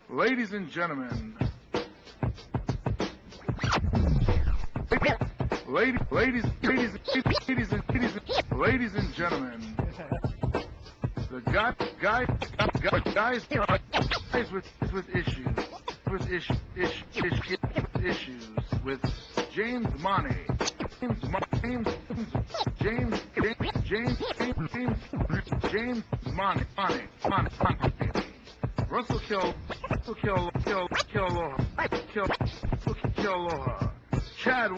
Ladies and gentlemen, ladies and gentlemen, the guys with issues with James Money, James Money, Russell Killoha, Chad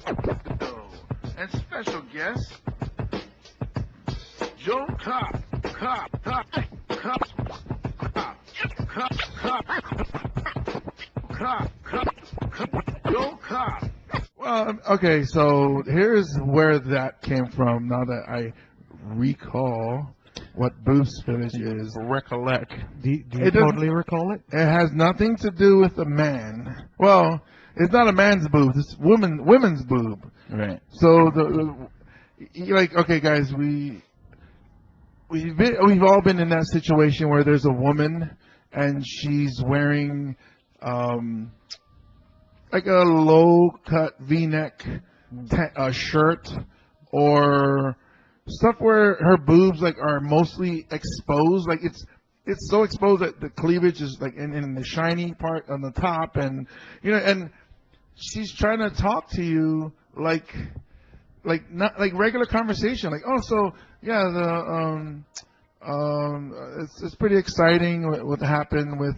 Wagato, and special guest Joe Cop. Joe Cop. Well, okay, so here's where that came from. Now that I recall what Booth's Village is. Recollect. Do you totally recall it? It has nothing to do with a man. Well, it's not a man's boob. It's women's boob. Right. So okay, guys, we've all been in that situation where there's a woman and she's wearing like a low cut V-neck shirt or stuff where her boobs like are mostly exposed, like it's so exposed that the cleavage is like in the shiny part on the top, and and she's trying to talk to you like not like regular conversation, like, oh, so yeah, it's pretty exciting what happened with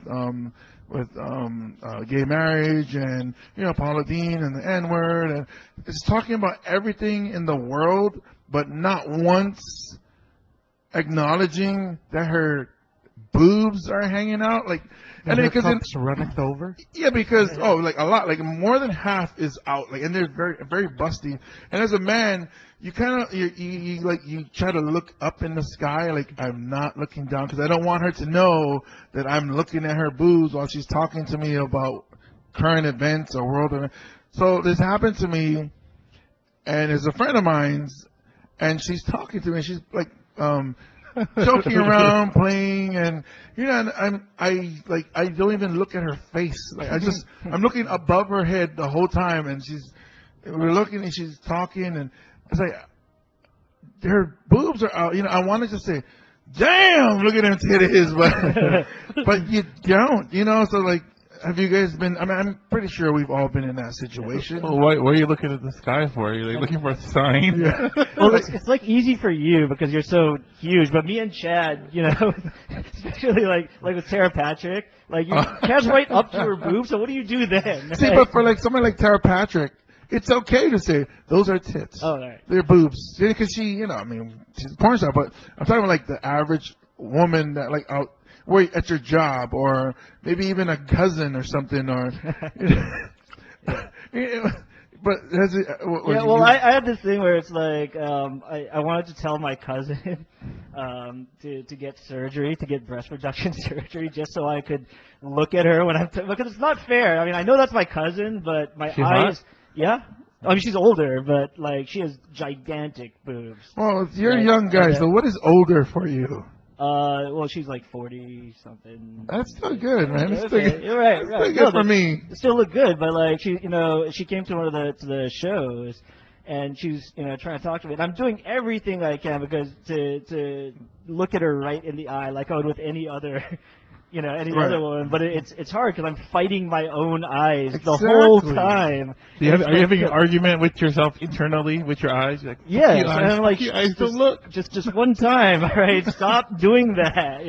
gay marriage, and Paula Dean and the N-word, and it's talking about everything in the world, but not once acknowledging that her boobs are hanging out, like, and her cups runneth over. Yeah, because like a lot, like more than half is out, like, and they're very very busty. And as a man, you kind of you try to look up in the sky, like I'm not looking down because I don't want her to know that I'm looking at her boobs while she's talking to me about current events or world events. So this happened to me, and it's a friend of mine's, and she's talking to me, and she's like joking around, playing, and I don't even look at her face. Like I'm looking above her head the whole time, and we're looking, and she's talking, and it's like her boobs are out. I wanted to say, "Damn, look at them titties," but you don't. So like, have you guys been? I mean, I'm pretty sure we've all been in that situation. Well, what are you looking at the sky for? Are you like looking for a sign? Yeah. Well, it's like easy for you because you're so huge, but me and Chad, especially like with Tara Patrick, like Chad's right up to her boobs. So what do you do then? See, but for like someone like Tara Patrick, it's okay to say those are tits. Oh, right. They're boobs, because she, I mean, she's a porn star. But I'm talking about like the average woman that like out at your job, or maybe even a cousin or something, or. But has it? I had this thing where it's like I wanted to tell my cousin to get surgery, to get breast reduction surgery, just so I could look at her when because it's not fair. I mean, I know that's my cousin, but my eyes. Yeah. I mean, she's older, but like she has gigantic boobs. Well, you're a young guy, so what is older for you? Well, she's like 40 something. That's still good, man. It's still good. You're right. Still good for me. Still look good, but like she came to one of the shows, and she's trying to talk to me, and I'm doing everything I can because to look at her right in the eye like I would with any other. Other one, but it's hard because I'm fighting my own eyes the whole time. Are you having an argument with yourself internally with your eyes? Like, yes, and I'm like, eyes don't look. Just one time, all right? Stop doing that,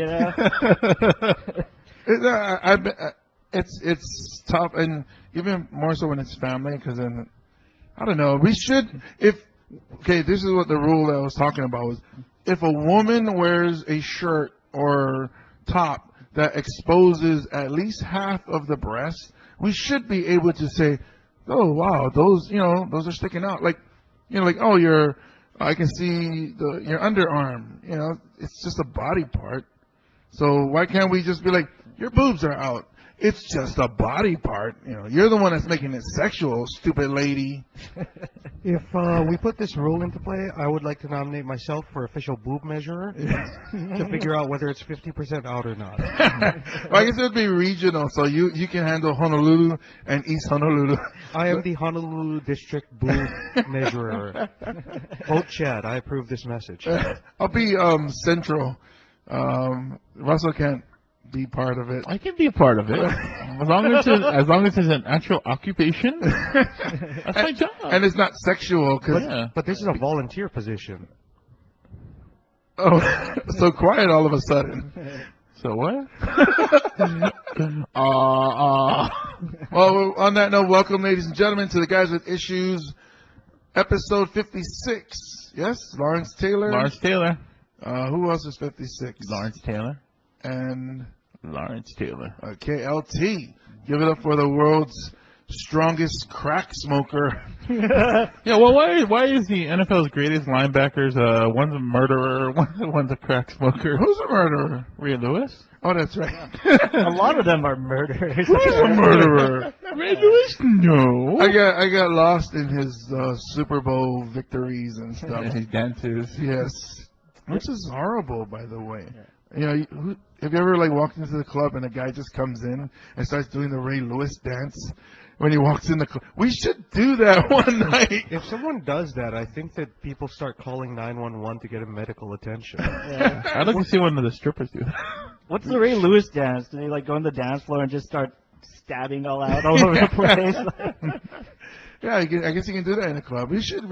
It's tough, and even more so when it's family, because then I don't know. This is what the rule that I was talking about was: if a woman wears a shirt or top that exposes at least half of the breast, we should be able to say, "Oh wow, those are sticking out." Like, oh, I can see your underarm. It's just a body part. So why can't we just be like, your boobs are out? It's just a body part. You're the one that's making it sexual, stupid lady. If we put this rule into play, I would like to nominate myself for official boob measurer to figure out whether it's 50% out or not. Well, I guess it would be regional, so you can handle Honolulu and East Honolulu. I am the Honolulu District Boob Measurer. Vote Chad. I approve this message. I'll be Central. Russell can't be part of it. I can be a part of it as long as it's an actual occupation. That's my job. And it's not sexual, But this is a volunteer position. Oh, so quiet all of a sudden. So what? Well, on that note, welcome, ladies and gentlemen, to the Guys with Issues, episode 56. Yes, Lawrence Taylor. Lawrence Taylor. Who else is 56? Lawrence Taylor. And Lawrence Taylor. KLT. Give it up for the world's strongest crack smoker. Yeah, well, why is the NFL's greatest linebackers, one's a murderer, one's a crack smoker? Who's a murderer? Ray Lewis? Oh, that's right. A lot of them are murderers. Who's a murderer? Ray Lewis? No. I got lost in his Super Bowl victories and stuff. His dances. Yes, which is horrible, by the way. Have you ever walked into the club and a guy just comes in and starts doing the Ray Lewis dance when he walks in the club? We should do that one night. If someone does that, I think that people start calling 911 to get him medical attention. Yeah. I'd like to see one of the strippers do. What's the Ray Lewis dance? Do they go on the dance floor and just start stabbing all out all over the place? Yeah, I guess you can do that in a club. We should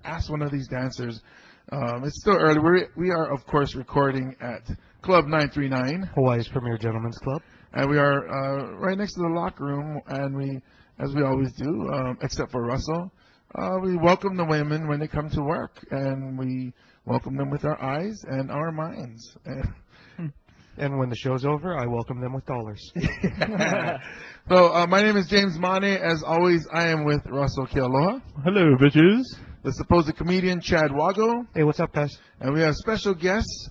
ask one of these dancers. It's still early. We are, of course, recording at Club 939. Hawaii's premier gentlemen's club. And we are right next to the locker room, and we, as we always do, except for Russell, we welcome the women when they come to work, and we welcome them with our eyes and our minds. And when the show's over, I welcome them with dollars. So my name is James Mane. As always, I am with Russell Kealoha, Hello, bitches. the supposed comedian Chad Wago, Hey, what's up, guys? and we have special guest,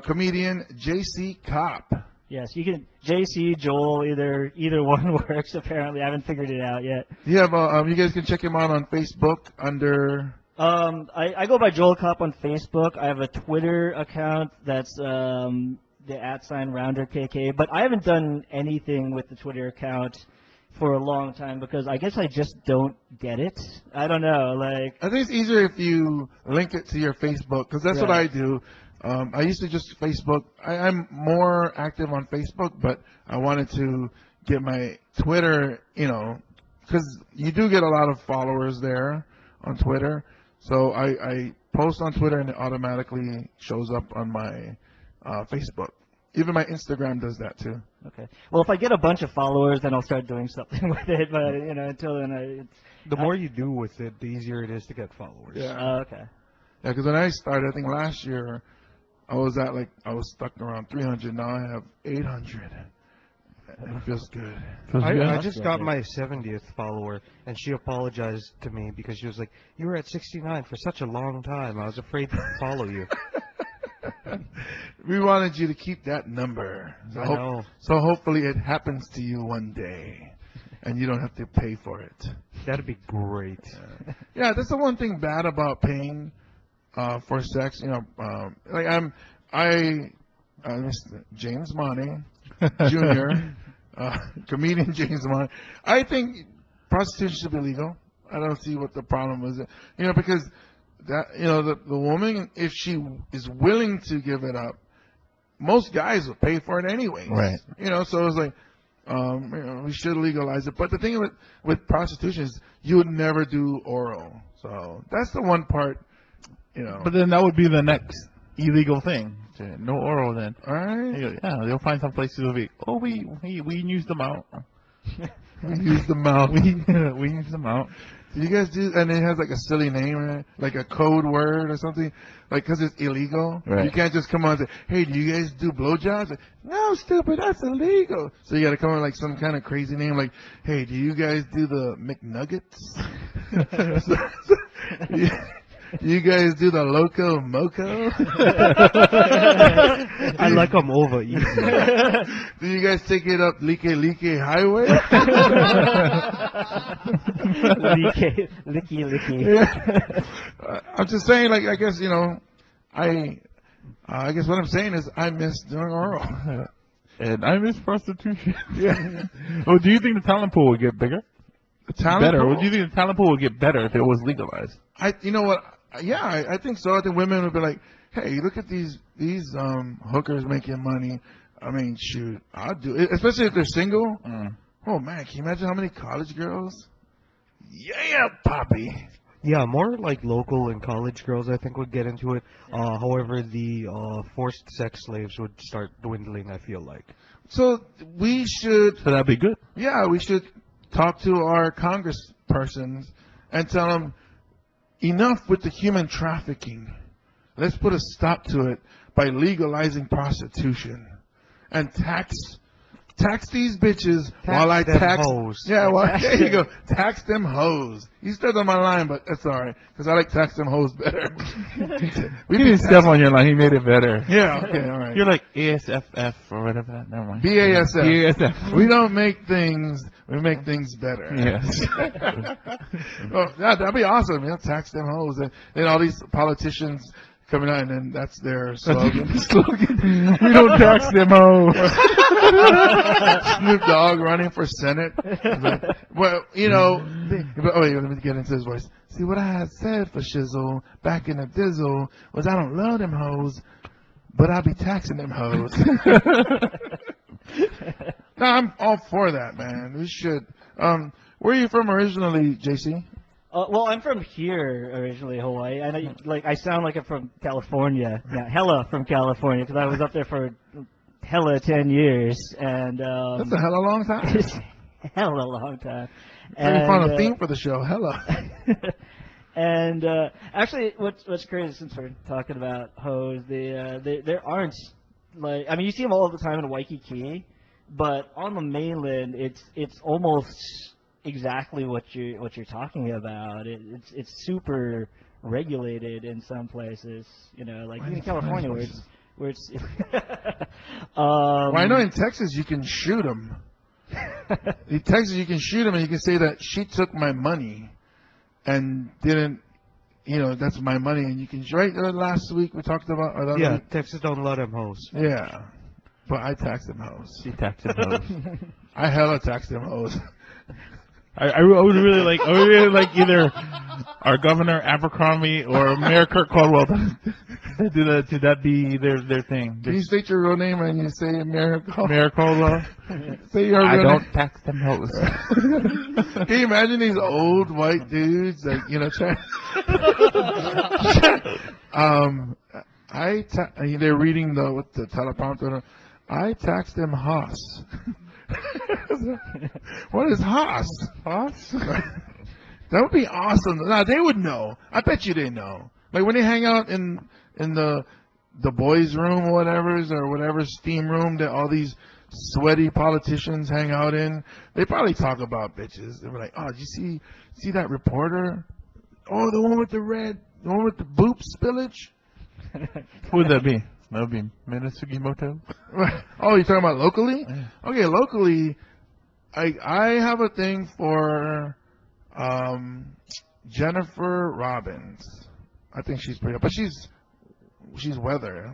comedian JC Cop. Yes, you can. JC, Joel, either one works. Apparently, I haven't figured it out yet. You have you guys can check him out on Facebook under. I go by Joel Cop on Facebook. I have a Twitter account that's the @RounderKK, but I haven't done anything with the Twitter account for a long time because I guess I just don't get it. I don't know, I think it's easier if you link it to your Facebook, because that's what I do. I used to just Facebook. I'm more active on Facebook, but I wanted to get my Twitter, because you do get a lot of followers there on Twitter. So I post on Twitter and it automatically shows up on my Facebook. Even my Instagram does that too. Okay. Well, if I get a bunch of followers, then I'll start doing something with it. But until then, The more you do with it, the easier it is to get followers. Yeah. okay. Yeah, because when I started, I think last year, I was stuck around 300. Now I have 800. It feels good. I just got my 70th follower, and she apologized to me because she was like, "You were at 69 for such a long time. I was afraid to follow you." We wanted you to keep that number. I know. So hopefully it happens to you one day, and you don't have to pay for it. That'd be great. Yeah, that's the one thing bad about paying for sex. James Mane Jr., comedian James Mane. I think prostitution should be legal. I don't see what the problem is. Because the woman, if she is willing to give it up, most guys will pay for it anyway. Right. So it's like, we should legalize it. But the thing with prostitution is you would never do oral. So that's the one part, But then that would be the next illegal thing. No oral then. All right. Yeah, they'll find some places will be, we used them out. We use the mouth. We used them out. Do you guys do, and it has like a silly name in it, like a code word or something, because it's illegal. Right. You can't just come on and say, "Hey, do you guys do blowjobs?" Like, no, stupid, that's illegal. So you got to come up with like some kind of crazy name, like, "Hey, do you guys do the McNuggets?" You guys do the loco moco? I like them over easy. Do you guys take it up Like Highway? Licky. I'm just saying, like, I guess, you know, I guess what I'm saying is I miss doing oral. And I miss prostitution. Yeah. Oh, do you think the talent pool would get bigger? Talent Better. pool? Would you think the talent pool would get better if it was legalized? You know what? Yeah, I think so. I think women would be like, hey, look at these hookers making money. I mean, shoot, I'll do it, especially if they're single. Oh man, can you imagine how many college girls? Yeah, Poppy. Yeah, more like local and college girls, I think, would get into it. However, the forced sex slaves would start dwindling, I feel like. So we should, So that'd be good. yeah, we should talk to our congresspersons and tell them enough with the human trafficking. Let's put a stop to it by legalizing prostitution and tax these bitches while I them tax. hoes. Yeah, well, there you go. Tax them hoes. You stepped on my line, but that's all right because I like tax them hoes better. We didn't step on your line. He made it better. Yeah, okay, all right. You're like ASFF or whatever that. Never mind. BASF. BASF. We don't make things. We make things better. Yes. Well, yeah, that'd be awesome. You know, tax them hoes, and then all these politicians coming out, and then that's their slogan. We don't tax them hoes. Snoop Dogg running for Senate. Well, you know, oh wait, let me get into his voice. See, what I had said for Shizzle back in the dizzle was I don't love them hoes, but I'll be taxing them hoes. No, I'm all for that, man. We should. Where are you from originally, JC? Well, I'm from here originally, Hawaii. I know, like, I sound like I'm from California. Yeah, hella from California, because I was up there for hella 10 years, and That's a hella long time. it's hella long time. Very fun a theme for the show. Hella. And actually, what's crazy, since we're talking about hoes, there aren't, like, I mean, you see them all the time in Waikiki, but on the mainland, it's almost exactly what you're talking about. It's super regulated in some places, you know, like in California where it's Well, I know in Texas you can shoot them. In Texas you can shoot them and you can say that she took my money and didn't, you know, that's my money, and you can, right, last week we talked about, or the other Yeah, week? Texas don't let them hoes. Yeah, but I tax them hoes. She taxed them hoes. I hella tax them hoes. I would really like either our Governor Abercrombie or Mayor Kirk Caldwell to that be their thing. Can you state your real name and you say Mayor Caldwell? Mayor Caldwell. Say your I real don't name. tax them hoes. Can you imagine these old white dudes, like, you know, trying they're reading with the teleprompter. I tax them Haas. What is Haas? Haas? That would be awesome. Now they would know. I bet you they know. Like when they hang out in the boys' room or whatever steam room that all these sweaty politicians hang out in, they probably talk about bitches. They're like, oh, did you see that reporter? Oh, the one with the boob spillage? Who would that be? That would be Minasugi Moto. Oh, you're talking about locally? Yeah. Okay, locally, I have a thing for Jennifer Robbins. I think she's pretty, but she's weather.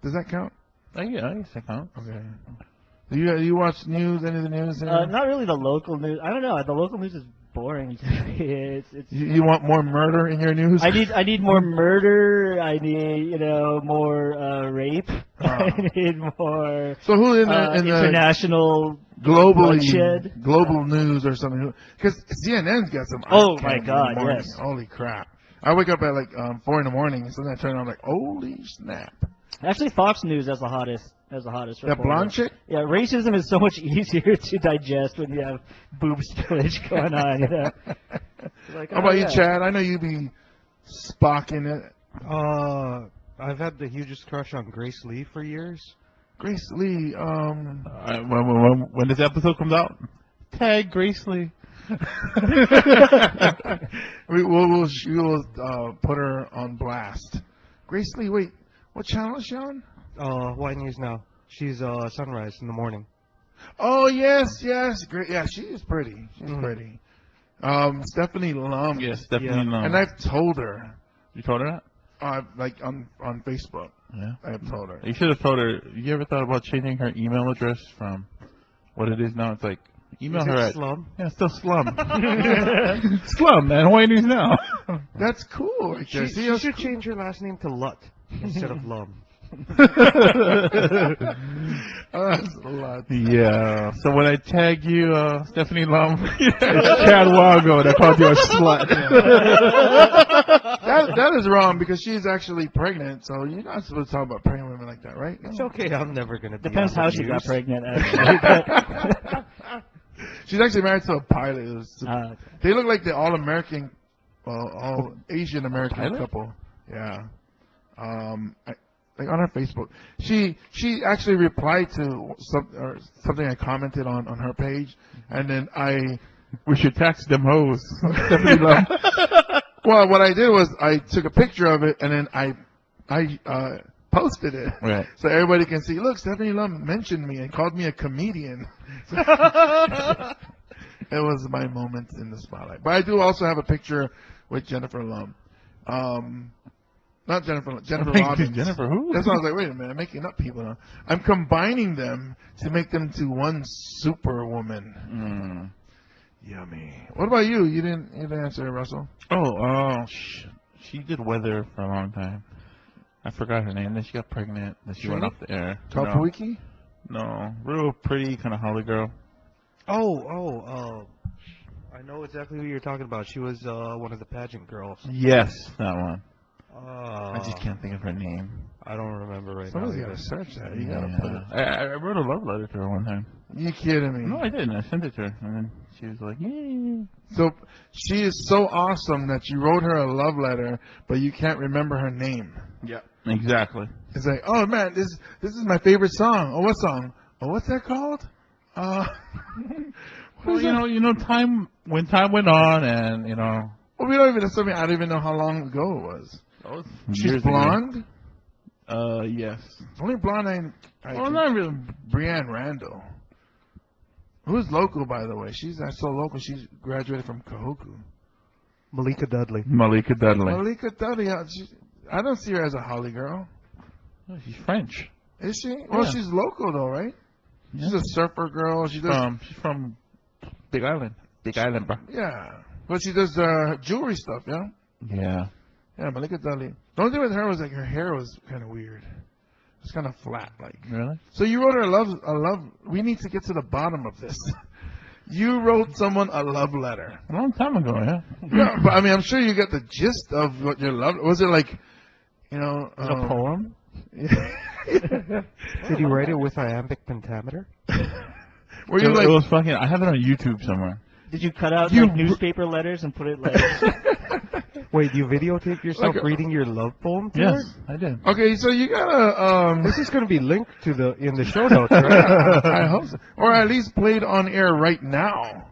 Does that count? Yeah, I guess that counts. Okay. Do you watch news? Any of the news? not really the local news. I don't know. The local news is boring to me. You want more murder in your news? I need more murder. I need more rape. I need more So who in the international global bloodshed. news or something? Because CNN's got some. Oh, eye my candy in the God, morning. yes. Holy crap! I wake up at like 4 in the morning, and suddenly I turn on, I'm like, holy snap! Actually, Fox News has the hottest. That reporter. blonde chick? Yeah, racism is so much easier to digest when you have boob spillage going on. You know? Like, How about you, yeah. Chad? I know you be spocking it. I've had the hugest crush on Grace Lee for years. Grace Lee, When this episode comes out, tag Grace Lee. we will put her on blast. Grace Lee, wait, what channel is she on? Why News Now. She's Sunrise in the morning. Oh yes, great. Yeah, she is pretty. She's pretty. Stephanie Lum. Yes, definitely not. And I've told her. You told her that? Like on Facebook. Yeah. I've told her. You should have told her. You ever thought about changing her email address from what it is now? It's like email Is her it at Slum? Yeah, still Slum. Slum, man. Hawaii News Now. That's cool. Right there. She should change her last name to Lut instead of Lum. Oh, that's a lot. Yeah. So when I tag you, Stephanie Lum, it's Chad Wago, and I called you a slut. That is wrong because she's actually pregnant, so you're not supposed to talk about pregnant women like that, right? It's okay. I'm never gonna. Depends how she got pregnant. She's actually married to a pilot. Okay. They look like the all-American, all Asian American Pilot? couple. Yeah. Like on her Facebook, she actually replied to something I commented on her page, and then We should tax them hoes. Stephanie Lum. well, what I did was I took a picture of it and then I posted it, Right. so everybody can see. Look, Stephanie Lum mentioned me and called me a comedian. It was my moment in the spotlight. But I do also have a picture with Jennifer Lum. Not Jennifer Robbins. Jennifer who? That's why I was like, wait a minute, I'm making up people now. I'm combining them to make them to one superwoman. Yummy. What about you? You didn't answer, Russell. She did weather for a long time. I forgot her name. Then she got pregnant. Then she went Trini? off the air. Tapuiki? No, real pretty, kind of holly girl. I know exactly who you're talking about. She was one of the pageant girls. Yes, that one. I I just can't think of her name. I don't remember right Somebody's now. got to either. search that. You got to Yeah. put it. I wrote a love letter to her one time. You kidding me? No, I didn't. I sent it to her, and then she was like, "Yay!" So she is so awesome that you wrote her a love letter, but you can't remember her name. Yeah, exactly. It's like, oh man, this is my favorite song. Oh, what song? Oh, what's that called? What Well, is that? you know, time went on, and Well, we don't even. I don't even know how long ago it was. She's years ago. blonde. Yes. Only blonde I Well, not really. Brianne Randall. Who's local, by the way? She's not so local. She's graduated from Kahoku. Malika Dudley. Malika Dudley. Malika Dudley. I don't see her as a holly girl. Oh, she's French. Is she? Well, Yeah. she's local though, right? Yeah. She's a surfer girl. She does. She's from Big Island. Big Island, bro. Yeah, but she does jewelry stuff. Yeah. Yeah. Yeah, Malika Dudley. The only thing with her was like her hair was kind of weird. It's kind of flat, like. Really? So you wrote her a love. We need to get to the bottom of this. You wrote someone a love letter. A long time ago, yeah. Yeah, but I mean, I'm sure you get the gist of what your love. Was it like, It was a poem? Did you write it with iambic pentameter? Were you like? It was fucking. I have it on YouTube somewhere. Did you cut out You- like newspaper letters and put it like? Wait, you videotape yourself Like a- reading your love poem to Yes, her? I did. Okay, so you gotta. This is going to be linked to in the show notes, right? I hope so. Or at least played on air right now.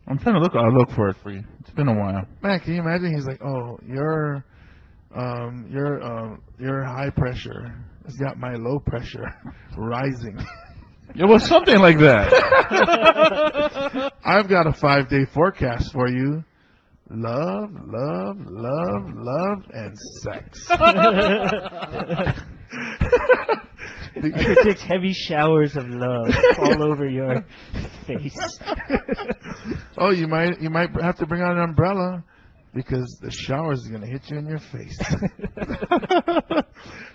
I'm trying to look. I'll look for it for you. It's been a while. Man, can you imagine? He's like, oh, your high pressure has got my low pressure rising. It was something like that. I've got a 5-day forecast for you. Love, love, love, love, and sex. I predict heavy showers of love all over your face. Oh, you might have to bring out an umbrella because the shower is gonna hit you in your face.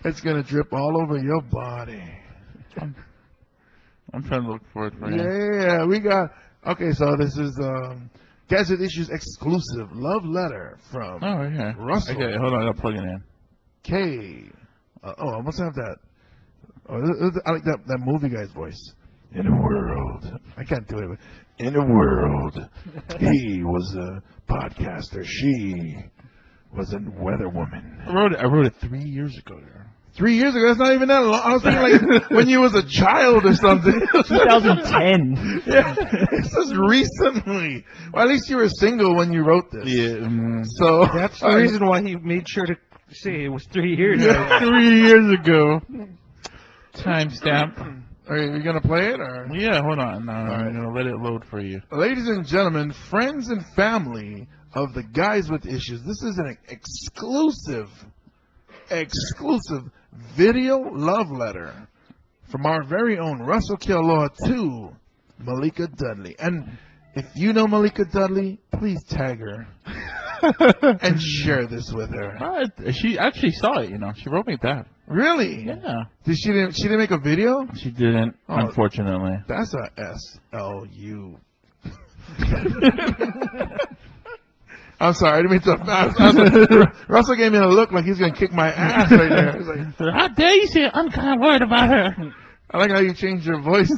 It's gonna drip all over your body. I'm trying to look for it for you. Yeah, we got. Okay, so this is Gadget Issues exclusive love letter from Oh, right here. Russell. Okay, hold on. I'll plug it in. K. I must have that. Oh, I like that movie guy's voice. In a world, I can't do it. But in a world, he was a podcaster. She was a weather woman. I wrote it 3 years ago. There. 3 years ago. That's not even that long. I was thinking like when you was a child or something. 2010. Yeah, this is recently. Well, at least you were single when you wrote this. Yeah. So That's the reason why he made sure to say it was 3 years ago. Yeah, 3 years ago. Timestamp. Are you gonna play it or? Yeah, hold on. No, right. I'm gonna let it load for you. Ladies and gentlemen, friends and family of the Guys with Issues, this is an exclusive video love letter from our very own Russell Kealoha to Malika Dudley. And if you know Malika Dudley, please tag her and share this with her. She actually saw it, you know. She wrote me back. Really? Yeah. She didn't make a video? She didn't, Oh. unfortunately. That's a SLU. I'm sorry, I didn't mean to. Russell gave me a look like he's gonna kick my ass right there. He's like, How dare you say I'm kind of worried about her? I like how you changed your voice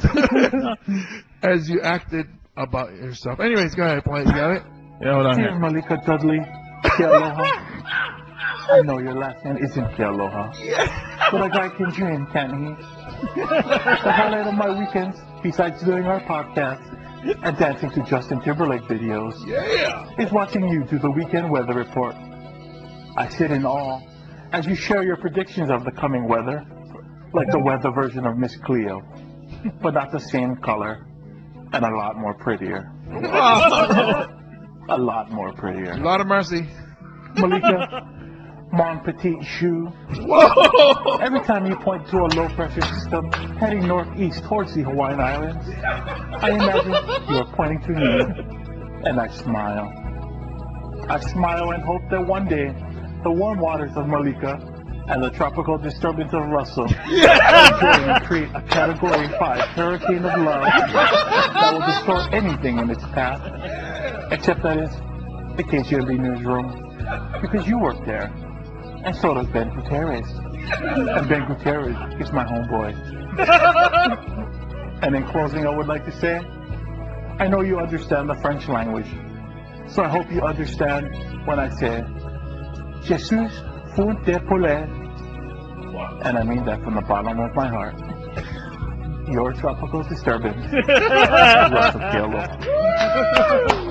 as you acted about yourself. Anyways, go ahead, play it. You got it? Yeah, hold on Dear here. Malika Dudley, Kealoha. I know your last name isn't Kealoha, but a guy can dream, can't he? The highlight of my weekends, besides doing our podcast and dancing to Justin Timberlake videos, is watching you do the weekend weather report. I sit in awe as you share your predictions of the coming weather, like the weather version of Miss Cleo, but not the same color and a lot more prettier. A lot more prettier. Lot of mercy. Malika, mon petit chou. Whoa! Every time you point to a low-pressure system heading northeast towards the Hawaiian Islands, I imagine you are pointing to me, and I smile. I smile and hope that one day, the warm waters of Malika and the tropical disturbance of Russell will join and create a Category 5 hurricane of love that will destroy anything in its path, except that is the KGMB newsroom, because you work there. And so does Ben Gutierrez. And Ben Gutierrez is my homeboy. And in closing, I would like to say, I know you understand the French language. So I hope you understand when I say, Jesus font de poulet. And I mean that from the bottom of my heart. Your tropical disturbance, Russell Kealoha.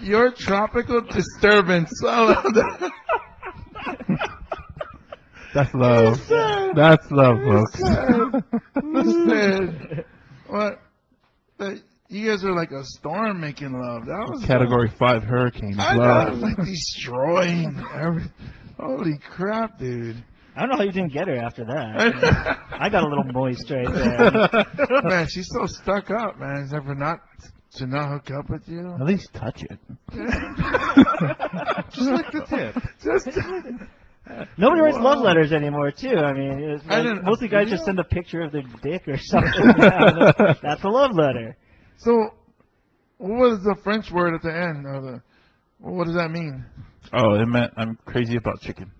Your tropical disturbance. I love that. That's love. That's love, folks. Listen, what? You guys are like a storm making love. That was Category 5 hurricane I of know, it was love. like destroying everything. Holy crap, dude. I don't know how you didn't get her after that. I got a little moist right there. Man, she's so stuck up, man. Except for not to not hook up with you. At least touch it. Just like the tip. Just Nobody writes Whoa. love letters anymore, too. I mean, it's I like, didn't- mostly guys video? just send a picture of their dick or something. Yeah, that's a love letter. so. What was the French word at the end? Or the, what does that mean? Oh, it meant I'm crazy about chicken.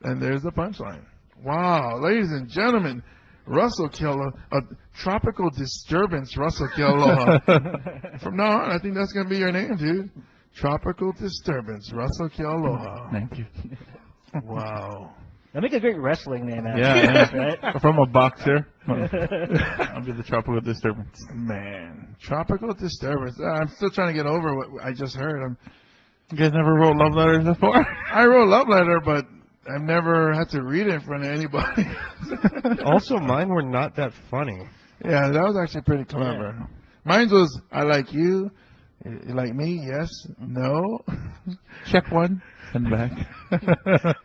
And there's the punchline. Wow, ladies and gentlemen, Russell Kealoha, a tropical disturbance, Russell Kealoha. From now on, I think that's gonna be your name, dude. Tropical disturbance, Russell Kealoha. Thank you. Wow. That'd make a great wrestling name, actually. Yeah, Right? From a boxer. I'll be the tropical disturbance. Man, tropical disturbance. I'm still trying to get over what I just heard. You guys never wrote love letters before? I wrote a love letter, but I've never had to read it in front of anybody. Also, mine were not that funny. Yeah, that was actually pretty clever. Mine was, I like you. You like me? Yes. No. Check one and back.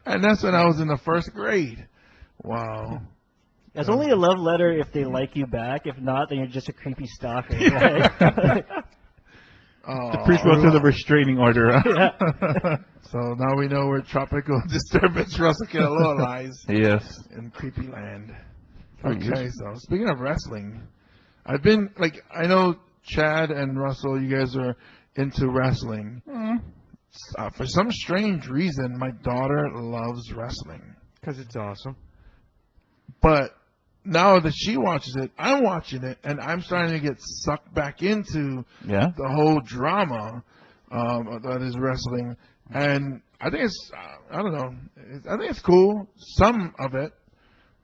And that's when I was in the first grade. Wow. It's only a love letter if they like you back. If not, then you're just a creepy stalker. Right? Oh, Prequel to the restraining order. So now we know where tropical disturbance Russell Kealoha lies Yes. in creepy land. Oh, Okay, so speaking of wrestling, I've been like, I know Chad and Russell, you guys are into wrestling. For some strange reason, my daughter loves wrestling. Because it's awesome. But now that she watches it, I'm watching it, and I'm starting to get sucked back into Yeah? the whole drama that is wrestling, and I think it's I don't know. I think it's cool, some of it,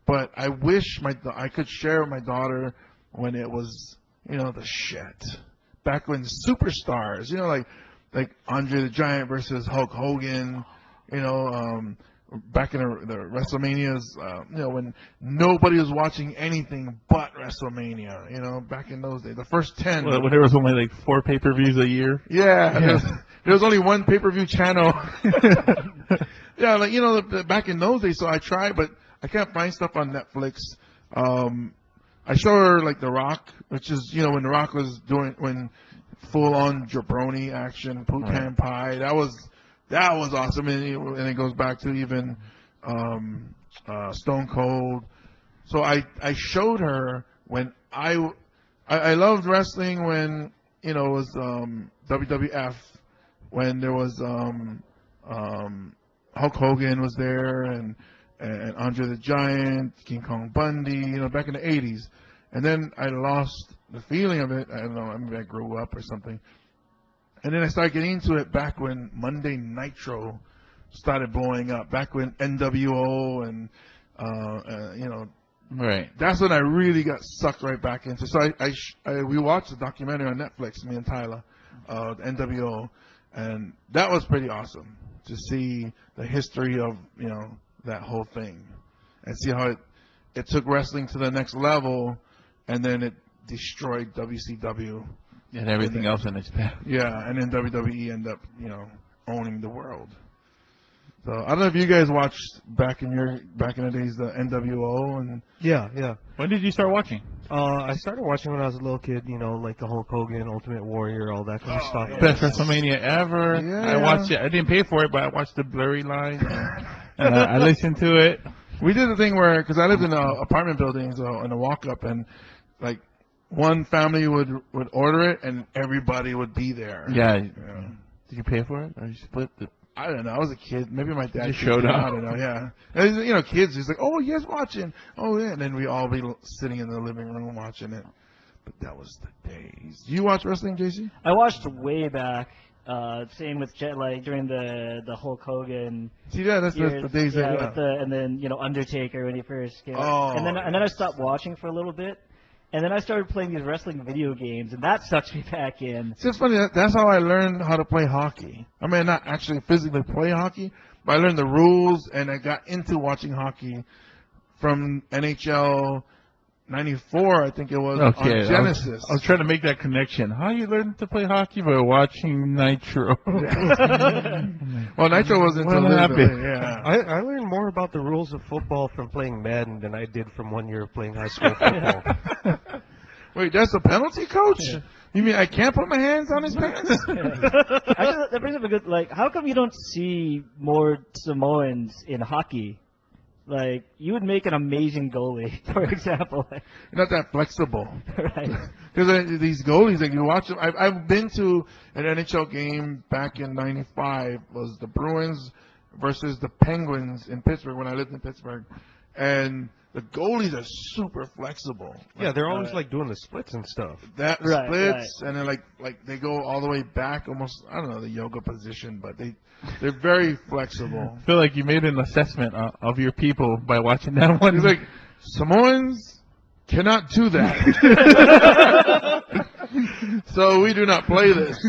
but I wish I could share with my daughter when it was, the shit. Back when superstars, like Andre the Giant versus Hulk Hogan, back in the WrestleManias, when nobody was watching anything but WrestleMania, back in those days, the first 10. When there was only like 4 pay-per-views a year. Yeah, there was only one pay-per-view channel. Yeah, like, back in those days, so I tried, but I can't find stuff on Netflix. I show her, like, The Rock, which is, when The Rock was when full-on jabroni action, Putan Pie, that was awesome, and it goes back to even Stone Cold. So I showed her when I loved wrestling when, it was WWF, when there was Hulk Hogan was there, and Andre the Giant, King Kong Bundy, back in the 80s. And then I lost the feeling of it. I don't know, maybe I grew up or something. And then I started getting into it back when Monday Nitro started blowing up, back when NWO and, Right. That's when I really got sucked right back into. So we watched the documentary on Netflix, me and Tyler, NWO, and that was pretty awesome to see the history of, that whole thing, and see how it took wrestling to the next level, and then it destroyed WCW And everything else in its path. Yeah, and then WWE ended up, owning the world. So I don't know if you guys watched back in the days the NWO and Yeah. When did you start watching? I started watching when I was a little kid, like the Hulk Hogan, Ultimate Warrior, all that kind of stuff. Best WrestleMania ever. Yeah. I watched it. I didn't pay for it, but I watched the blurry line. And I listened to it. we did the thing where, because I lived in apartment buildings in a walk-up, and like one family would order it and everybody would be there. Yeah. Yeah. Did you pay for it, or you split the? I don't know. I was a kid. Maybe my dad Just showed up. I don't know. Yeah. And, kids just like, oh, you guys watching? Oh, yeah. And then we all be sitting in the living room watching it. But that was the days. Do you watch wrestling, JC? I watched way back. Same with like during the Hulk Hogan. See, yeah, that's years, the days. with and then Undertaker when he first came. Oh, and then I stopped watching for a little bit. And then I started playing these wrestling video games, and that sucked me back in. It's just funny. That's how I learned how to play hockey. I mean, not actually physically play hockey, but I learned the rules, and I got into watching hockey from NHL '94, I think it was, on Genesis. I was trying to make that connection. How you learn to play hockey by watching Nitro? Well, Nitro wasn't until What later, happened? yeah. I learned more about the rules of football from playing Madden than I did from 1 year of playing high school football. Wait, that's a penalty, coach? You mean I can't put my hands on his pants? Actually, that brings up a good, how come you don't see more Samoans in hockey? Like, you would make an amazing goalie, for example. Not that flexible. Right. Because these goalies, like you watch them. I've been to an NHL game back in '95. Was the Bruins versus the Penguins in Pittsburgh when I lived in Pittsburgh, and the goalies are super flexible. Yeah, they're always doing the splits and stuff. That Right, splits, and then like they go all the way back, almost, I don't know the yoga position, but they're very flexible. I feel like you made an assessment of your people by watching that one. He's like, Samoans cannot do that. So we do not play this.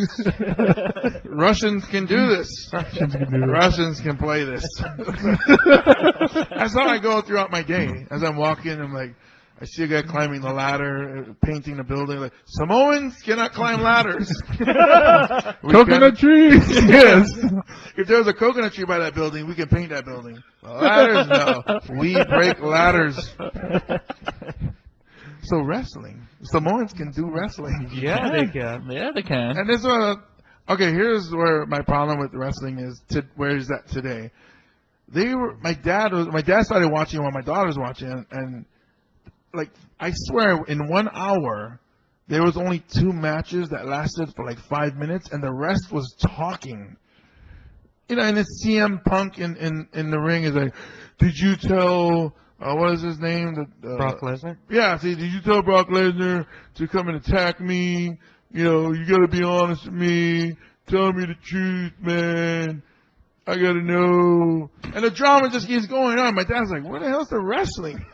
Russians can do this. Russians can play this. That's how I go throughout my day. As I'm walking, I'm like, I see a guy climbing the ladder, painting the building. Like, Samoans cannot climb ladders. Coconut trees. Yes. If there was a coconut tree by that building, we can paint that building. Ladders, no. We break ladders. So wrestling. Samoans can do wrestling. Yeah, they can. Yeah, they can. And this one, okay, here's where my problem with wrestling is. Where is that today? My dad started watching while my daughter was watching, and like, I swear, in 1 hour, there was only 2 matches that lasted for like 5 minutes, and the rest was talking. And it's CM Punk in the ring is like, did you tell, what is his name? Brock Lesnar? Yeah, see, did you tell Brock Lesnar to come and attack me? You got to be honest with me. Tell me the truth, man. I gotta know. And the drama just keeps going on. My dad's like, where the hell's the wrestling?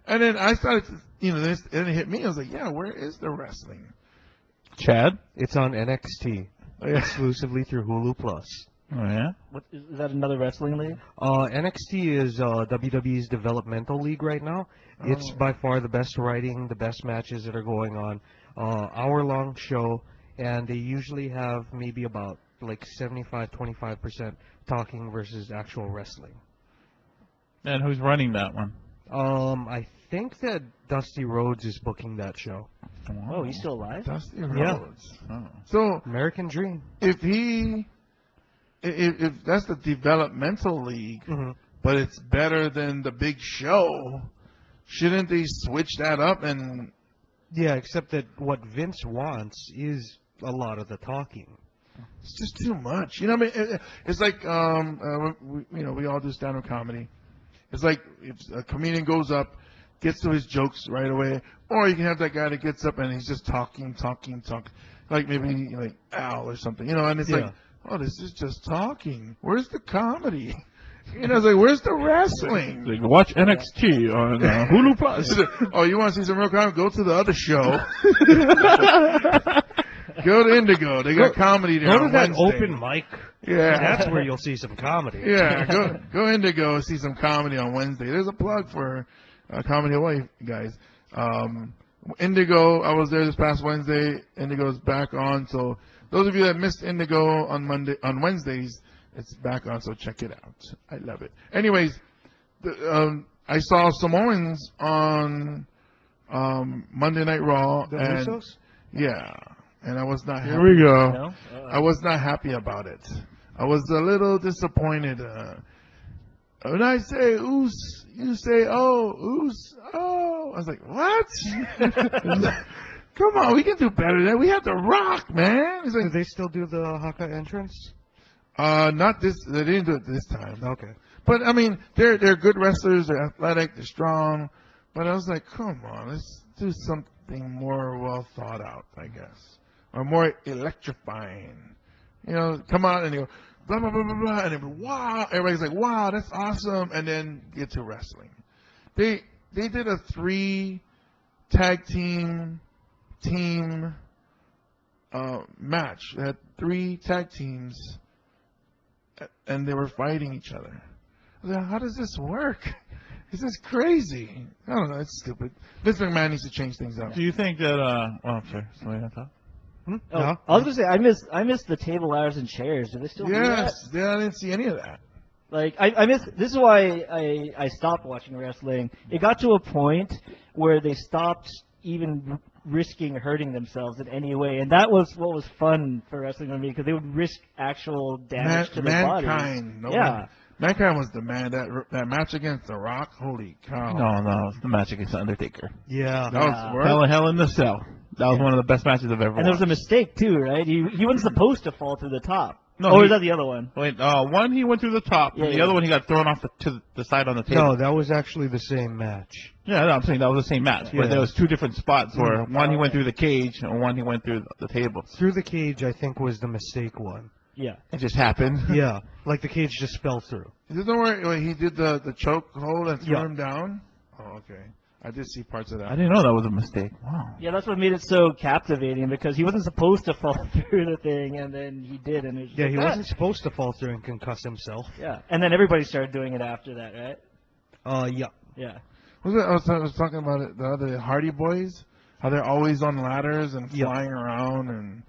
And then I started to, this, and it hit me. I was like, yeah, where is the wrestling? Chad? It's on NXT exclusively through Hulu Plus. Oh, yeah? What, is that another wrestling league? NXT is WWE's developmental league right now. It's by far the best writing, the best matches that are going on. Hour-long show, and they usually have maybe about like 25% talking versus actual wrestling. And who's running that one? I think that Dusty Rhodes is booking that show. Oh, he's still alive? Dusty Yeah. Rhodes. Oh. So American Dream. if that's the developmental league, but it's better than the big show, shouldn't they switch that up? And Yeah, except that what Vince wants is a lot of the talking. it's just too much. You know what I mean? It's like we all do stand-up comedy. It's like if a comedian goes up, gets to his jokes right away, or you can have that guy that gets up and he's just talking, like maybe like Al or something, and it's like, oh, this is just talking. Where's the comedy? It's like, where's the wrestling? Like, watch NXT on Hulu Plus. Oh, you want to see some real comedy? Go to the other show. Go to Indigo. They got comedy there. Go to on that Wednesday. open mic. Yeah. That's where you'll see some comedy. Yeah, go Indigo and see some comedy on Wednesday. There's a plug for Comedy Hawaii, guys. Indigo, I was there this past Wednesday. Indigo's back on. So those of you that missed Indigo on Wednesdays, it's back on. So check it out. I love it. Anyways, I saw Samoans on Monday Night Raw. The and Usos? yeah, and I was not happy. Here we go. No? I was not happy about it. I was a little disappointed. When I say oos, you say oh, oos, oh. I was like, what? Come on, we can do better than that. We have The Rock, man. It's Do like, they still do the Haka entrance? not this. They didn't do it this time. Okay. But I mean, they're good wrestlers. They're athletic. They're strong. But I was like, come on, let's do something more well thought out, I guess, or more electrifying. Come out and you go blah blah blah blah blah, and then wow, everybody's like, wow, that's awesome, and then get to wrestling. They did a 3 tag team match. They had 3 tag teams, and they were fighting each other. I was like, how does this work? This is crazy. I don't know. It's stupid. Vince McMahon needs to change things up. Do you think that, I'm sorry. Somebody else? Oh, No? I was gonna say I missed the table, ladders, and chairs. Do they still do that? Yes. Yeah, I didn't see any of that. Like I miss. This is why I stopped watching wrestling. It got to a point where they stopped even risking hurting themselves in any way, and that was what was fun for wrestling for me, because they would risk actual damage to their bodies. Mankind. Yeah. Mankind was the man. That match against The Rock. Holy cow. No, it's the match against the Undertaker. Yeah. That was worse. Hell in the Cell. That was one of the best matches I've ever And there was a watched. mistake too, right? He wasn't supposed to fall through the top. No, or he- is that the other one? Wait, one he went through the top, Yeah, and the yeah. other one he got thrown off to the side on the table. No, that was actually the same match. Yeah, no, I'm saying that was the same match, but Yeah. there was 2 different spots where one he went through the cage and one he went through the table. Through the cage, I think, was the mistake one. Yeah. It just happened. Yeah, like the cage just fell through. Is this the where he did the choke hold and threw Yeah. him down? Oh, okay. I did see parts of that. I didn't know that was a mistake. Wow. Yeah, that's what made it so captivating, because he wasn't supposed to fall through the thing, and then he did, and it was Yeah, like, he "Ah." wasn't supposed to fall through and concuss himself. Yeah, and then everybody started doing it after that, right? Yeah. Yeah. Was it, I was talking about it, the other Hardy Boys, how they're always on ladders and Yeah. flying around. And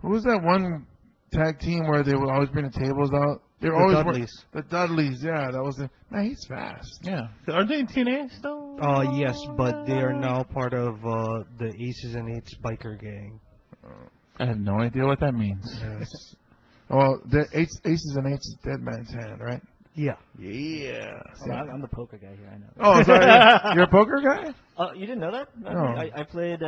who was that one tag team where they would always bring the tables out? They were The always Dudleys. The Dudleys, yeah, that was it. Man, he's fast. Yeah. Are they in TNA still? Yes, but they are now part of the Aces and Eights biker gang. I have no idea what that means. Yes. Well, the Aces and Eights is Dead Man's Hand, right? Yeah. Yeah. Oh, I'm the poker guy here, I know. Oh, sorry. You're a poker guy? Oh, you didn't know that? No. I played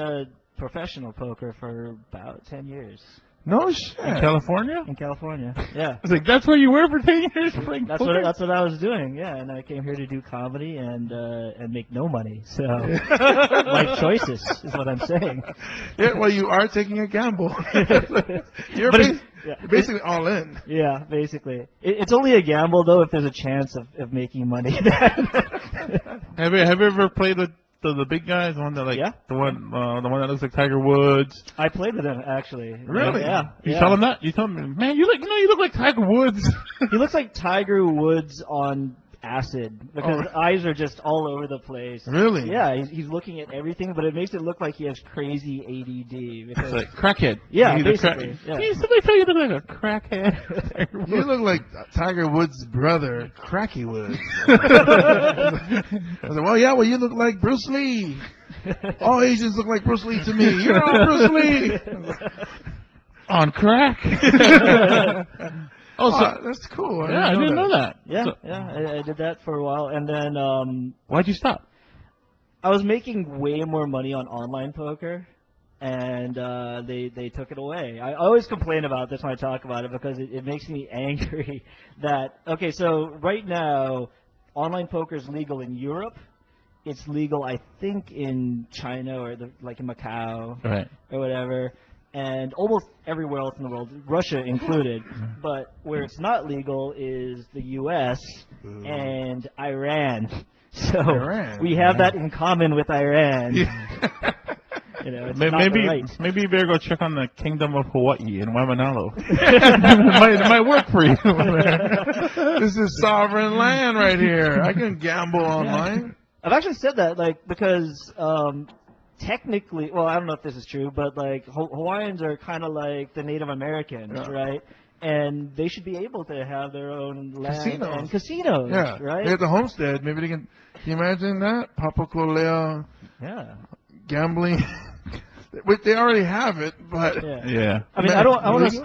professional poker for about 10 years No shit. In California? in California. Yeah. I was like, that's where you were for 10 years playing That's poker? what I was doing, yeah, and I came here to do comedy and make no money. So life choices is what I'm saying. Yeah, well, you are taking a gamble. But Yeah. Basically all in. Yeah, basically. It's only a gamble though if there's a chance of making money. Have you ever played with the big guys? The one that Yeah. the one that looks like Tiger Woods. I played with him actually. Really? Yeah. You yeah. tell him that? You tell him, man, you look like Tiger Woods. He looks like Tiger Woods on acid because his eyes are just all over the place. Really? Yeah, he's looking at everything, but it makes it look like he has crazy ADD. It's Because like crackhead. Yeah, He's a basically, yeah. Can somebody tell you look like a crackhead? You look like Tiger Woods' brother, Cracky Woods. I said, well, you look like Bruce Lee. All Asians look like Bruce Lee to me. You're all Bruce Lee. On crack. Oh, that's cool. I didn't know that. yeah, So, I did that for a while, and then why'd you stop? I was making way more money on online poker, and they took it away. I always complain about this when I talk about it because it makes me angry that, okay, so right now, online poker is legal in Europe. It's legal, I think, in China or like in Macau Right. or whatever, and almost everywhere else in the world, Russia included. But where it's not legal is the U.S. and Iran. So Iran, we have that in common with Iran. You know, it's not Maybe right. maybe you better go check on the Kingdom of Hawaii in Waimanalo. it might work for you. This is sovereign land right here. I can gamble online. I've actually said that, like, because technically, well, I don't know if this is true, but like Hawaiians are kind of like the Native Americans, Yeah. right? And they should be able to have their own land Casinos. and casinos, Yeah. right? They have the homestead. Maybe they can you imagine that? Papakolea Yeah. gambling. Which they already have it, but Yeah. Yeah. I mean, I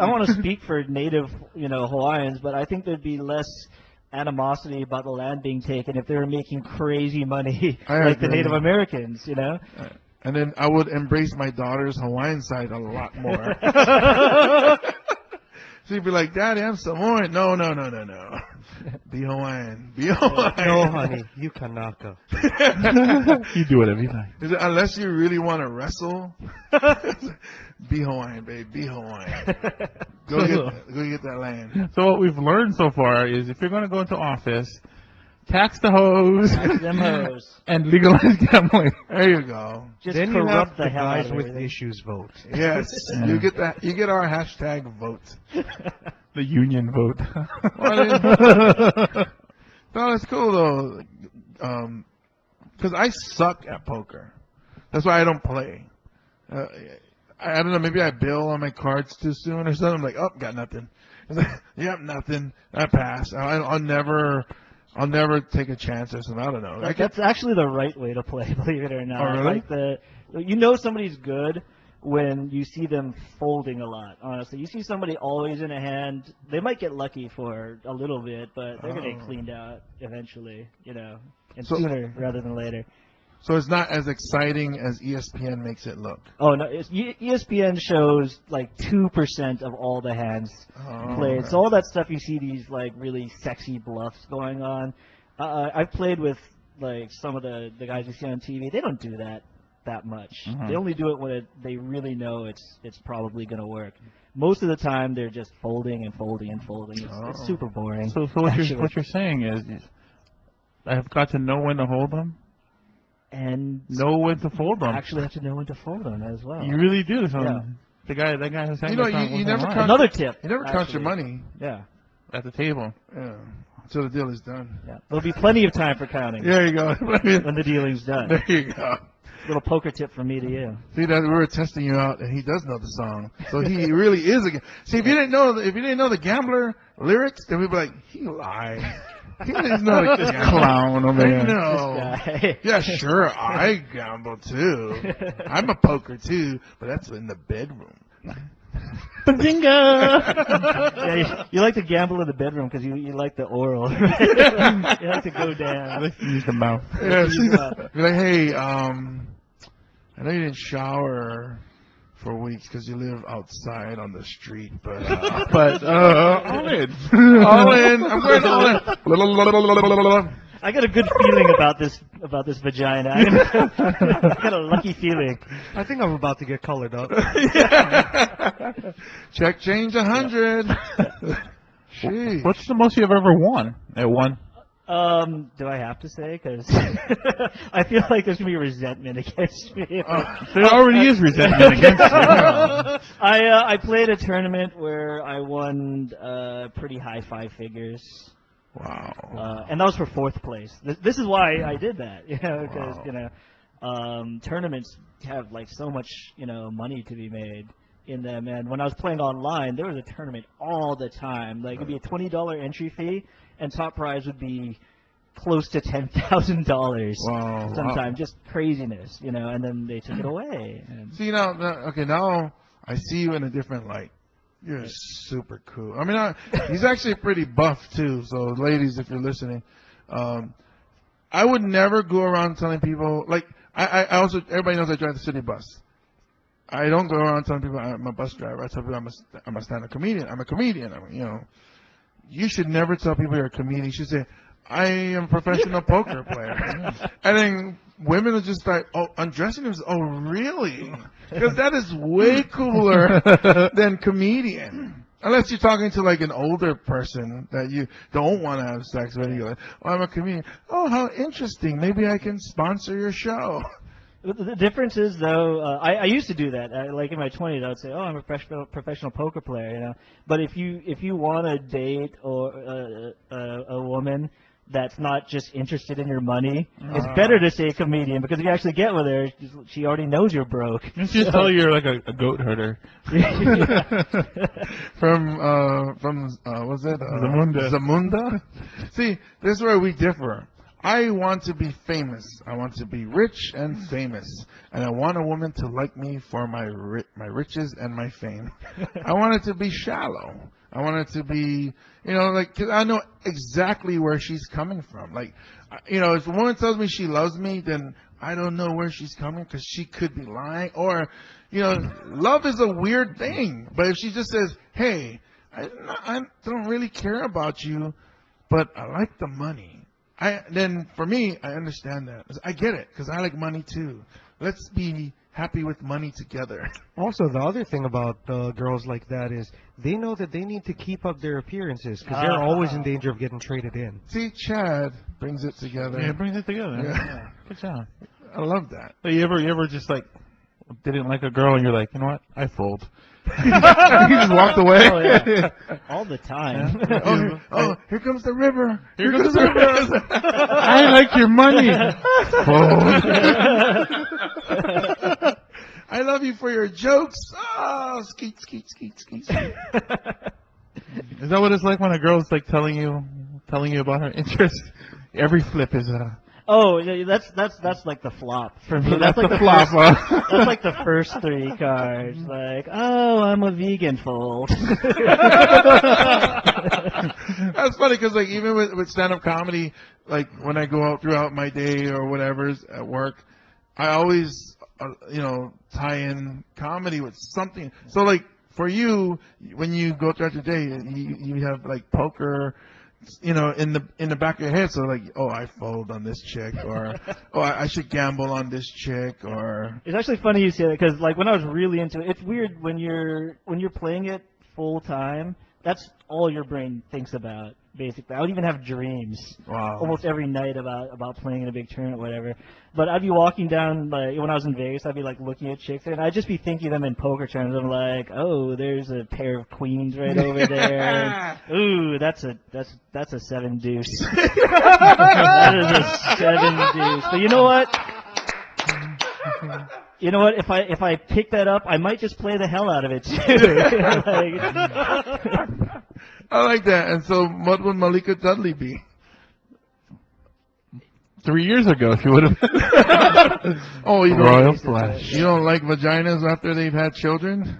want to speak for native, Hawaiians, but I think there'd be less animosity about the land being taken if they were making crazy money I like the agree. Native Americans, and then I would embrace my daughter's Hawaiian side a lot more. She'd be like, Daddy, I'm Samoan. No. Be Hawaiian. Be Hawaiian. No, honey, you Kanaka. You do whatever you like. Is it, unless you really want to wrestle, be Hawaiian, babe. Be Hawaiian. Go get that land. So what we've learned so far is if you're going to go into office, tax the hoes Them hoes. and legalize gambling. There you go. Just Then you corrupt have the the hell out guys of with everything. issues vote. Yes, you get that. You get our hashtag vote. The union vote. No, that's cool though. Because I suck at poker. That's why I don't play. I don't know. Maybe I bail on my cards too soon or something. I'm like, oh, got nothing. Yep, nothing. I pass. I'll never take a chance or something. I don't know. That's actually the right way to play, believe it or not. Oh, really? Like somebody's good when you see them folding a lot, honestly. You see somebody always in a hand, they might get lucky for a little bit, but they're going to get cleaned out eventually, and So- sooner rather than later. So it's not as exciting as ESPN makes it look. Oh, no, ESPN shows like 2% of all the hands played. okay. So all that stuff you see, these like really sexy bluffs going on. I've played with like some of the guys you see on TV. They don't do that much. Mhm. They only do it when they really know it's probably going to work. Most of the time, they're just folding and folding and folding. It's super boring. So what actually. you're saying is I've got to know when to hold them, And know when to fold them. actually have to know when to fold them as well. You really do. So Yeah. that guy who's saying You know, that's not you what's never online. count- Another tip. You never count your actually. money. Yeah. At the table. Yeah. Until the deal is done. Yeah. There'll be plenty of time for counting There you go. when the dealing's done. There you go. Little poker tip from me to you. See that we were testing you out, and he does know the song, so he really is a. See, if you didn't know the Gambler lyrics, then we'd be like, he lied. He doesn't know the This Gambler. clown over here. No. This guy. Yeah, sure, I gamble too. I'm a poker too, but that's in the bedroom. Bazinga! Yeah, you like to gamble in the bedroom because you like the oral. Right? You like to go down. Let's use the mouth. Yeah, Yeah. be like, hey, I know you didn't shower for weeks because you live outside on the street, but But all in. all in. I'm going all in. I got a good feeling about this vagina. I got a lucky feeling. I think I'm about to get colored up. Check change 100. Jeez. What's the most you've ever won at one? Do I have to say? Because I feel like there's gonna be resentment against me. There already is resentment against you. I played a tournament where I won pretty high 5 figures. Wow. And that was for 4th place. This is why I did that, because Wow. tournaments have like so much money to be made in them. And when I was playing online, there was a tournament all the time. Like it'd be a $20 entry fee, and top prize would be close to $10,000. Wow. Sometimes just craziness, and then they took it away. And See now, now I see you in a different light. You're super cool. I mean, he's actually pretty buff too. So, ladies, if you're listening, I would never go around telling people like I also everybody knows I drive the city bus. I don't go around telling people I'm a bus driver. I tell people I'm a stand-up comedian. I'm a comedian. You should never tell people you're a comedian. You should say I am a professional poker player. And then women will just start undressing themselves. Oh, really? Because that is way cooler than comedian. Unless you're talking to like an older person that you don't want to have sex with. You're like, oh, I'm a comedian. Oh, how interesting. Maybe I can sponsor your show. The difference is, though, I used to do that. Like in my 20s, I would say, "Oh, I'm a professional poker player," But if you want to date or a woman that's not just interested in your money, it's better to say comedian, because if you actually get with her, she already knows you're broke. You just tell her you're like a goat herder. From what's it? Zamunda. See, this is where we differ. I want to be famous. I want to be rich and famous, and I want a woman to like me for my riches and my fame. I want it to be shallow. I want it to be, cause I know exactly where she's coming from. Like, if a woman tells me she loves me, then I don't know where she's coming, because she could be lying. Or, love is a weird thing. But if she just says, "Hey, I don't really care about you, but I like the money," then for me, I understand that. I get it, because I like money too. Let's be happy with money together. Also, the other thing about girls like that is they know that they need to keep up their appearances, because they're always in danger of getting traded in. See, Chad brings it together. Yeah, it brings it together. Yeah. Good job. I love that. So you ever just like didn't like a girl and you're like, you know what? I fold. You just walked away. Oh, yeah. All the time. Here comes the river. Here comes the river. I like your money. Fold. I love you for your jokes. Oh, skeet, skeet, skeet, skeet. Is that what it's like when a girl's like telling you about her interest? Every flip is a. Oh, yeah, that's like the flop for me. That's like the flop. That's like the first 3 cards. Like, oh, I'm a vegan, fold. That's funny, because like even with stand-up comedy, like when I go out throughout my day or whatever's at work, I always tie in comedy with something. So like for you, when you go throughout your day, you have like poker, in the back of your head. So like, oh, I fold on this chick, or oh, I should gamble on this chick, or. It's actually funny you say that, because like when I was really into it, it's weird when you're playing it full time. That's all your brain thinks about, basically. I would even have dreams almost every night about playing in a big tournament or whatever. But I'd be walking down, like when I was in Vegas, I'd be like looking at chicks, and I'd just be thinking of them in poker terms. I'm like, oh, there's a pair of queens right over there. And, ooh, that's a 7 deuce. That is a 7 deuce. But you know what? You know what? If I pick that up, I might just play the hell out of it too. I like that. And so, what would Malika Dudley be? 3 years ago, she would have. Oh, Royal Flush. You don't like vaginas after they've had children?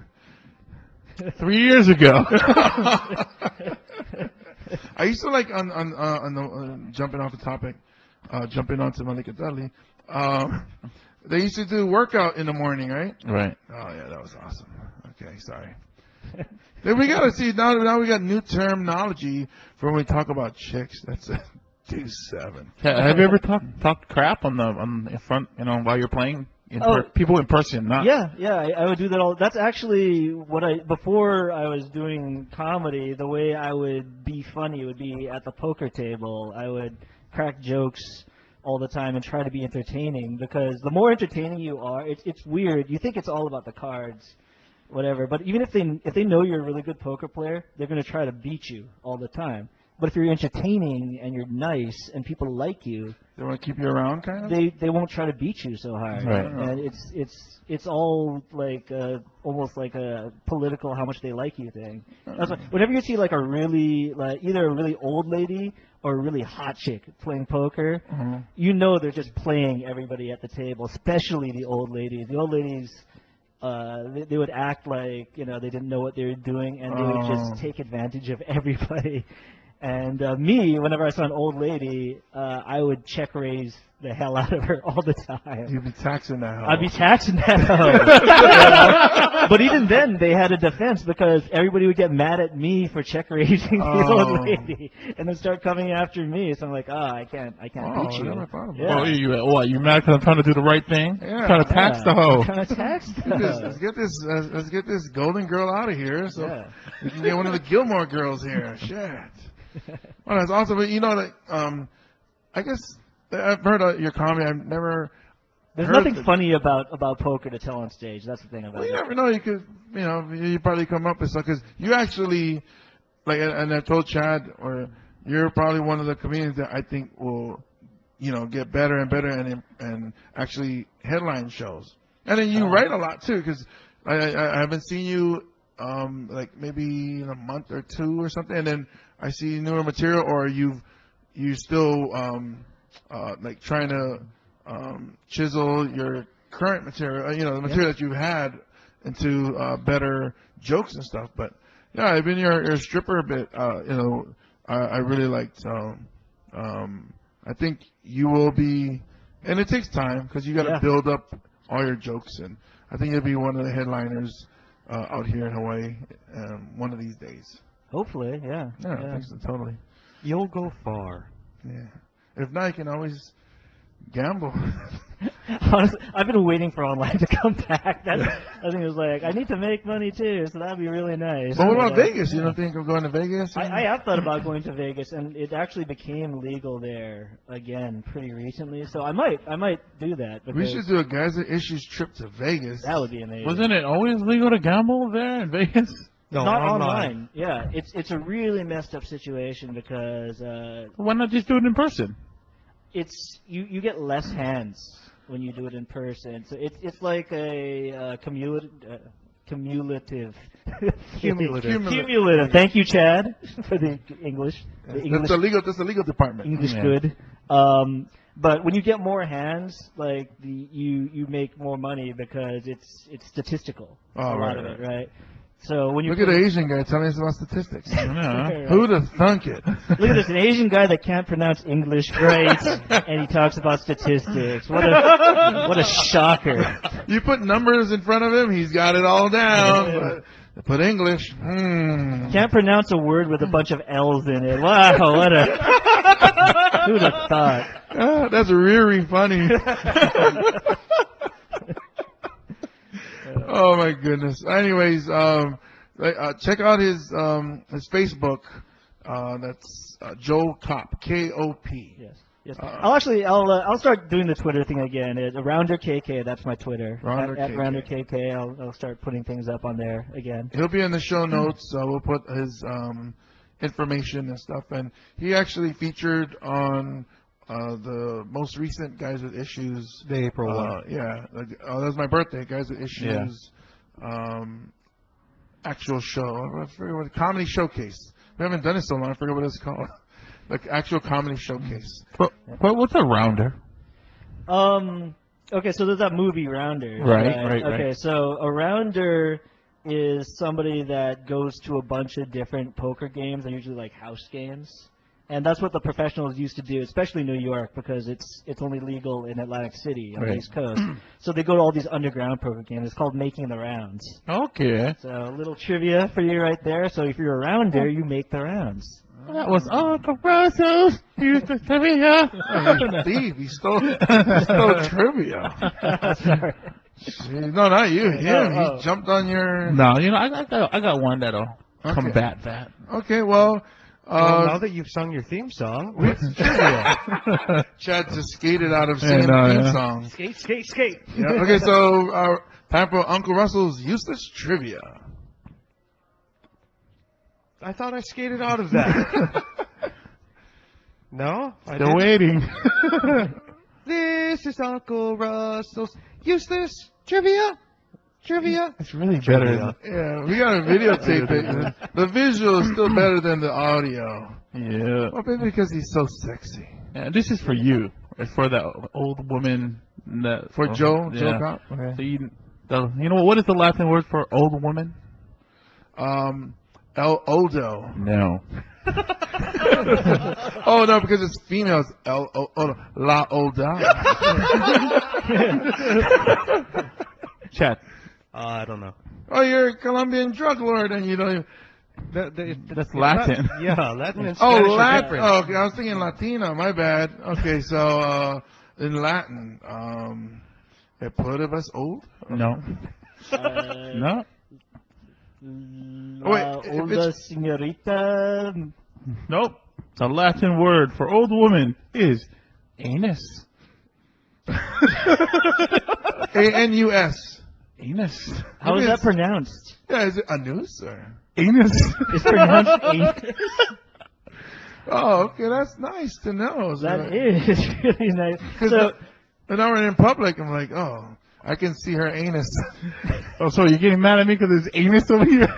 3 years ago. I used to like on the jumping off the topic, jumping onto Malika Dudley. They used to do workout in the morning, right? Right. Oh yeah, that was awesome. Okay, sorry. Then we gotta see now we got new terminology for when we talk about chicks. That's it. 2-7. Have you ever talked crap on in front, while you're playing? People in person, not. Yeah, I would do that all. That's actually before I was doing comedy, the way I would be funny would be at the poker table. I would crack jokes all the time and try to be entertaining, because the more entertaining you are, it's weird. You think it's all about the cards, whatever, but even if they know you're a really good poker player, they're going to try to beat you all the time. But if you're entertaining and you're nice and people like you, They want to keep you around, kind of? they won't try to beat you so hard. Right. And it's all like almost like a political how much they like you thing. That's why whenever you see like a really either a really old lady or a really hot chick playing poker, you know they're just playing everybody at the table, especially the old ladies. The old ladies. They would act like they didn't know what they were doing, and they would just take advantage of everybody. And me, whenever I saw an old lady, I would check raise the hell out of her all the time. You'd be taxing that hoe. I'd be taxing that hoe. But even then, they had a defense, because everybody would get mad at me for check raising the old lady, and then start coming after me. So I'm like, I can't beat you. Never thought about Yeah. You mad because I'm trying to do the right thing? Yeah. Trying to tax the hoe. Trying to tax the hoe. Let's get this golden girl out of here, so Yeah. we can get one of the Gilmore girls here. Shit. Well, that's awesome. But I guess I've heard your comedy. I've never. There's heard nothing funny about poker to tell on stage. That's the thing about Well, it. you never know. You could, you probably come up with stuff, because you actually, and I told Chad, or you're probably one of the comedians that I think will, get better and better and actually headline shows. And then you write a lot too, because I haven't seen you maybe in a month or two or something, and then I see newer material, or you still trying to chisel your current material, the material that you've had into better jokes and stuff. But yeah, I've been your stripper a bit. I really liked. I think you will be, and it takes time, because you got to build up all your jokes, and I think you'll be one of the headliners out here in Hawaii one of these days. Hopefully, yeah. Yeah, I think so, totally. You'll go far. Yeah. If not, you can always gamble. Honestly, I've been waiting for online to come back. I think it was like, I need to make money too, so that'd be really nice. But what about Vegas? You don't think of going to Vegas? I have thought about going to Vegas, and it actually became legal there again pretty recently. So I might do that. We should do a Guys That Issues trip to Vegas. That would be amazing. Wasn't it always legal to gamble there in Vegas? No, Not online. online. Yeah, it's a really messed up situation, because Why not just do it in person? it's you get less hands when you do it in person. So it's like a cumulative. Cumulative. Cumulative. Thank you, Chad, for the English. The English, That's the legal department. English Yeah. good. But when you get more hands, you make more money, because it's statistical. Oh, a lot right, of it, right. right? So when you Look at the Asian guy telling us about statistics. Yeah. Who'd have thunk it? Look at this, an Asian guy that can't pronounce English great, and he talks about statistics. What a shocker. You put numbers in front of him, he's got it all down. But put English, Can't pronounce a word with a bunch of L's in it. Wow, who'd have thought? That's really funny. Oh my goodness. Anyways, check out his Facebook. That's Joe Kopp, K-O-P. Yes. I'll start doing the Twitter thing again. Rounder KK, that's my Twitter. Rounder at KK. Rounder KK, I'll start putting things up on there again. He'll be in the show notes. We'll put his information and stuff. And he actually featured on the most recent Guys With Issues. The April one. Yeah. That was my birthday, Guys With Issues. Actual show. I forget what, comedy showcase. We haven't done it so long. I forget what it's called. Like actual comedy showcase. But what's a rounder? Okay, so there's that movie Rounder. Right. Okay, so a rounder is somebody that goes to a bunch of different poker games. They're usually like house games. And that's what the professionals used to do, especially New York, because it's only legal in Atlantic City on the Right. East Coast. So they go to all these underground poker games. It's called Making the Rounds. Okay. So a little trivia for you right there. So if you're a rounder, you make the rounds. That was Uncle Russell. Use the trivia. He's a thief. He stole trivia. Sorry. Jeez, no, not you. Him. Oh. He jumped on your. No, I got one that'll combat that. Okay, well. Well, now that you've sung your theme song, what's trivia? Chad just skated out of singing know, the theme yeah. song. Skate, skate, skate. Yeah. Okay, so time for Uncle Russell's useless trivia. I thought I skated out of that. No? I Still didn't? waiting. This is Uncle Russell's useless trivia. Trivia. It's really better. Yeah, we gotta videotape it. The visual is still better than the audio. Yeah. Well, maybe because he's so sexy. Yeah. This is for you. It's for the old woman. That, For Joe yeah. Cop. So you know what is the Latin word for old woman? El Oldo. No. Oh no, because it's females. La Olda. Chat. I don't know. Oh, you're a Colombian drug lord, and you don't. That's Latin. Yeah, Latin and Oh, Spanish are Latin. different. Oh, okay, I was thinking Latino. My bad. Okay, so in Latin, a pluribus old. No. No. Wait, La if olda it's- señorita. Nope. The Latin word for old woman is anus. ANUS. Anus. How is that pronounced? Yeah, is it anus or? Anus. It's pronounced anus. Oh, okay, that's nice to know. That is really nice. So, When I'm in public, I'm like, oh, I can see her anus. Oh, so you're getting mad at me because there's anus over here?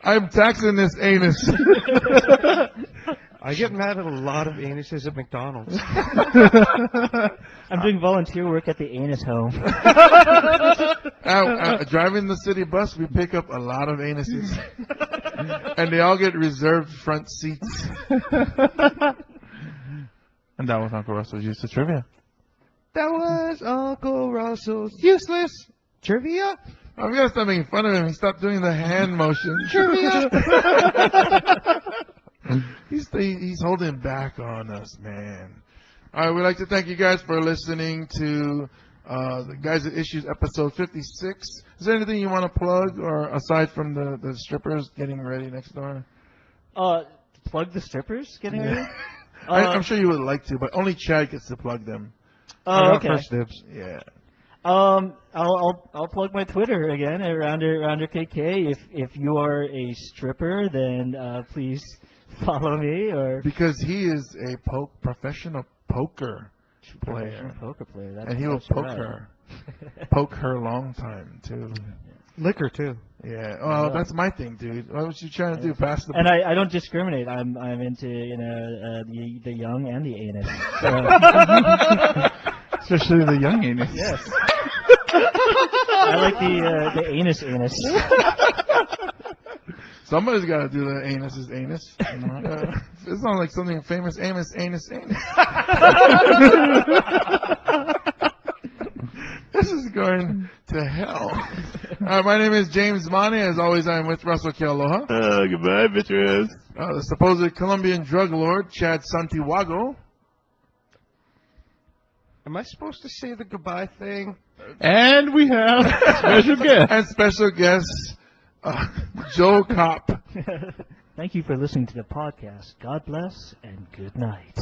I'm taxing this anus. I get mad at a lot of anuses at McDonald's. I'm doing volunteer work at the anus home. Driving the city bus, we pick up a lot of anuses. And they all get reserved front seats. And that was Uncle Russell's useless trivia. That was Uncle Russell's useless trivia. Oh, we gotta stop making fun of him. He stopped doing the hand motion. Trivia. He's holding back on us, man. All right, we'd like to thank you guys for listening to the Guys at Issues episode 56. Is there anything you want to plug, or aside from the strippers getting ready next door? Plug the strippers getting ready? I'm sure you would like to, but only Chad gets to plug them. Oh, okay. First dibs. Yeah. I'll plug my Twitter again at Rounder KK. If you are a stripper, then please follow me. Or Because he is a professional poker player. poker player. And he will that's poke right. her. Poke her long time, too. Liquor, too. Yeah. Well, that's my thing, dude. What was you trying to do? Pass the And I don't discriminate. I'm into the young and the anus. So, Especially the young anus. yes. I like the anus. Somebody's got to do the anus's anus. It sounds like something famous. Anus. This is going to hell. My name is James Mane. As always, I'm with Russell Kealoha. Goodbye, bitches. The supposed Colombian drug lord, Chad Santiago. Am I supposed to say the goodbye thing? And we have special guest. And special guest, Joe Cop. Thank you for listening to the podcast. God bless and good night.